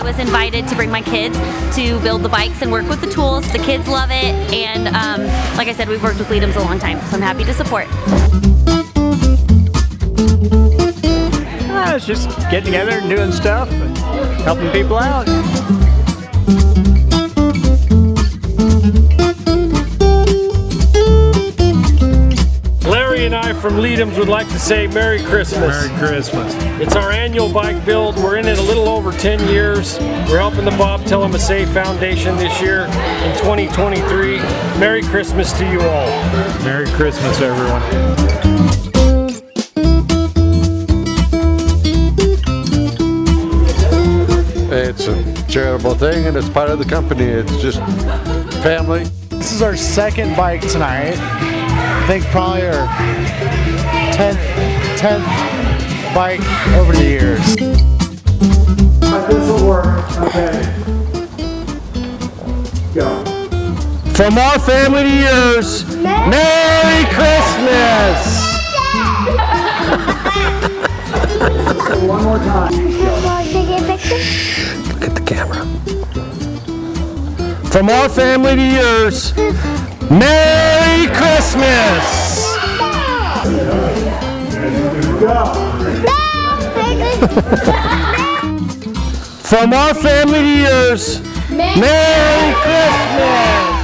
was invited to bring my kids to build the bikes and work with the tools. The kids love it, and like I said, we've worked with Ledoms a long time, so I'm happy to support. It's just getting together and doing stuff and helping people out. Larry and I from Ledoms would like to say Merry Christmas. Merry Christmas. It's our annual bike build. We're in it a little over 10 years. We're helping the Bobtail and Massey Foundation this year in 2023. Merry Christmas to you all. Merry Christmas, everyone. It's a charitable thing and it's part of the company. It's just family. This is our second bike tonight. I think probably our 10th bike over the years. This will work. Okay. Go. From our family to yours, Merry Christmas! One more time. Look at the camera. From our family to yours, Merry Christmas! From our family to yours, Merry Christmas!